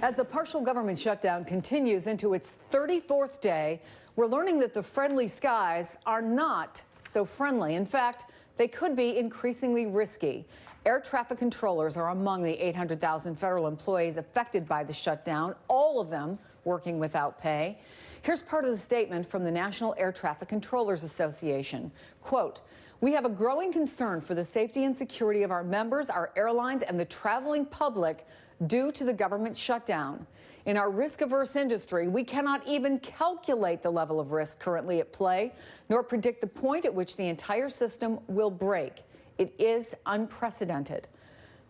As the partial government shutdown continues into its 34th day, we're learning that the friendly skies are not so friendly. In fact, they could be increasingly risky. Air traffic controllers are among the 800,000 federal employees affected by the shutdown, all of them working without pay. Here's part of the statement from the National Air Traffic Controllers Association. Quote, "We have a growing concern for the safety and security of our members, our airlines, and the traveling public due to the government shutdown. In our risk-averse industry, we cannot even calculate the level of risk currently at play, nor predict the point at which the entire system will break. It is unprecedented."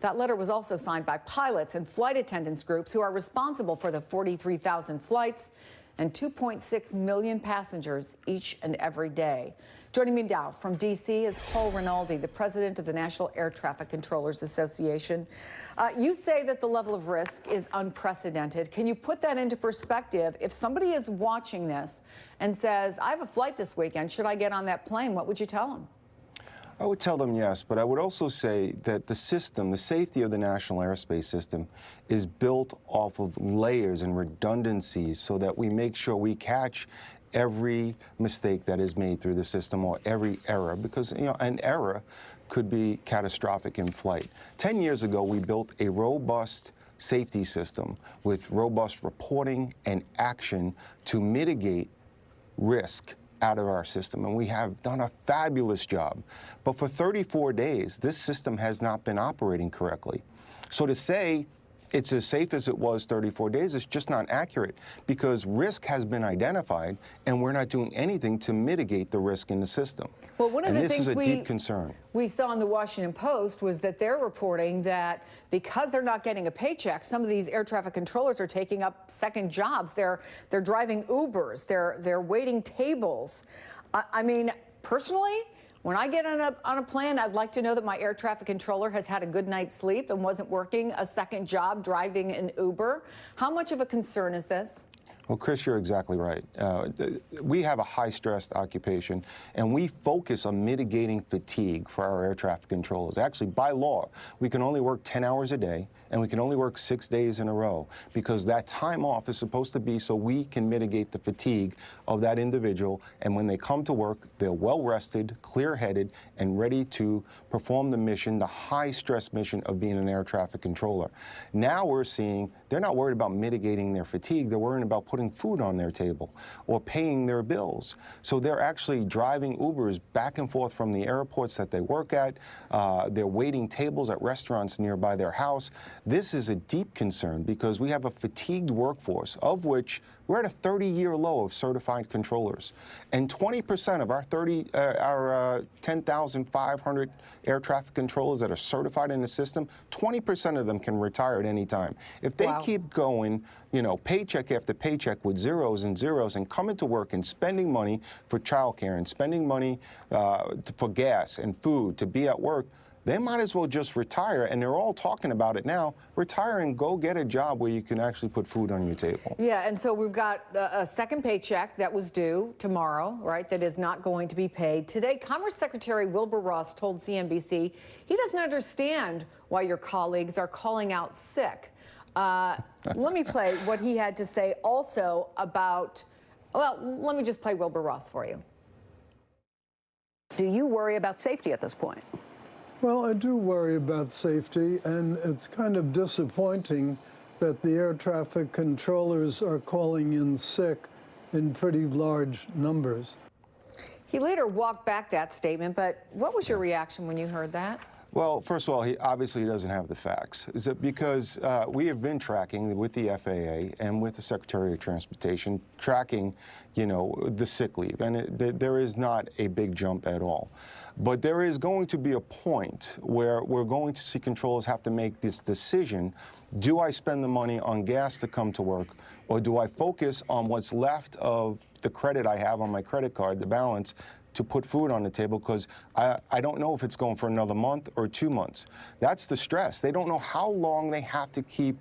That letter was also signed by pilots and flight attendants groups who are responsible for the 43,000 flights and 2.6 million passengers each and every day. Joining me now from D.C. is Paul Rinaldi, the president of the National Air Traffic Controllers Association. You say that the level of risk is unprecedented. Can you put that into perspective? If somebody is watching this and says, I have a flight this weekend, should I get on that plane? What would you tell them? I would tell them yes, but I would also say that the system, the safety of the national airspace system, is built off of layers and redundancies so that we make sure we catch every mistake that is made through the system or every error, because an error could be catastrophic in flight. 10 years ago, we built a robust safety system with robust reporting and action to mitigate risk out of our system, and we have done a fabulous job. But for 34 days, this system has not been operating correctly. So to say it's as safe as it was 34 days is just not accurate, because risk has been identified and we're not doing anything to mitigate the risk in the system. Well, one of the things this is a deep concern we saw in the Washington Post was that they're reporting that because they're not getting a paycheck, some of these air traffic controllers are taking up second jobs. They're driving Ubers, they're waiting tables. I mean, personally, when I get on a plane, I'd like to know that my air traffic controller has had a good night's sleep and wasn't working a second job driving an Uber. How much of a concern is this? Well, Chris, you're exactly right. We have a high-stressed occupation, and we focus on mitigating fatigue for our air traffic controllers. Actually, by law, we can only work 10 hours a day, and we can only work 6 days in a row, because that time off is supposed to be so we can mitigate the fatigue of that individual, and when they come to work, they're well-rested, clear-headed, and ready to perform the mission, the high-stress mission of being an air traffic controller. Now we're seeing they're not worried about mitigating their fatigue, they're worried about putting food on their table or paying their bills. So they're actually driving Ubers back and forth from the airports that they work at. They're waiting tables at restaurants nearby their house. This is a deep concern because we have a fatigued workforce, of which we're at a 30-year low of certified controllers. And 20% of our 10,500 air traffic controllers that are certified in the system, 20% of them can retire at any time. If they keep going, paycheck after paycheck with zeros and zeros and coming to work and spending money for childcare and spending money for gas and food to be at work, they might as well just retire, and they're all talking about it now. Retire and go get a job where you can actually put food on your table. Yeah, and so we've got a second paycheck that was due tomorrow, right, that is not going to be paid. Today, Commerce Secretary Wilbur Ross told CNBC he doesn't understand why your colleagues are calling out sick. Let me play what he had to say also about, well, let me just play Wilbur Ross for you. Do you worry about safety at this point? Well, I do worry about safety, and it's kind of disappointing that the air traffic controllers are calling in sick in pretty large numbers. He later walked back that statement, but what was your reaction when you heard that? Well, first of all, he obviously doesn't have the facts. Is it because we have been tracking with the FAA and with the Secretary of Transportation, tracking, the sick leave, and there is not a big jump at all. But there is going to be a point where we're going to see controllers have to make this decision: do I spend the money on gas to come to work, or do I focus on what's left of the credit I have on my credit card, the balance, to put food on the table, because I don't know if it's going for another month or 2 months. That's the stress. They don't know how long they have to keep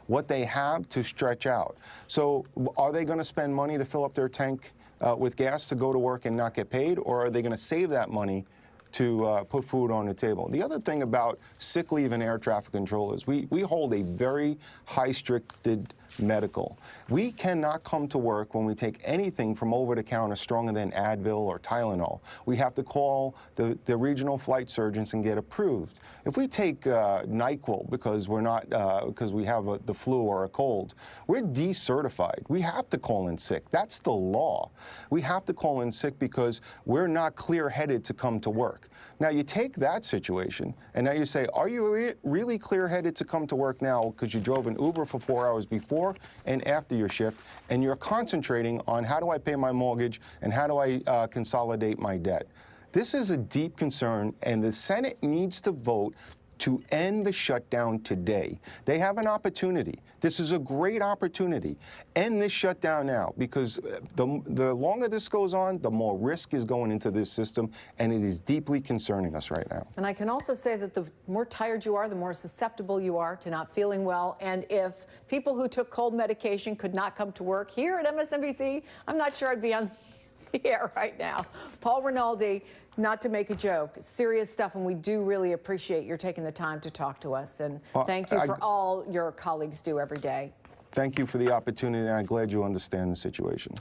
what they have to stretch out. So are they going to spend money to fill up their tank with gas to go to work and not get paid, or are they going to save that money to put food on the table. The other thing about sick leave and air traffic controllers, we hold a very high-stricted medical. We cannot come to work when we take anything from over-the-counter stronger than Advil or Tylenol. We have to call the regional flight surgeons and get approved. If we take NyQuil because we're not because we have the flu or a cold, we're decertified. We have to call in sick. That's the law. We have to call in sick because we're not clear-headed to come to work. Now you take that situation and now you say, are you really clear-headed to come to work now because you drove an Uber for 4 hours before and after your shift, and you're concentrating on how do I pay my mortgage and how do I consolidate my debt? This is a deep concern, and the Senate needs to vote to end the shutdown today. They have an opportunity. This is a great opportunity. End this shutdown now, because the longer this goes on, the more risk is going into this system, and it is deeply concerning us right now. And I can also say that the more tired you are, the more susceptible you are to not feeling well. And if people who took cold medication could not come to work here at MSNBC, I'm not sure I'd be on the air right now. Paul Rinaldi, not to make a joke, serious stuff, and we do really appreciate your taking the time to talk to us. And thank you for all your colleagues do every day. Thank you for the opportunity, and I'm glad you understand the situation.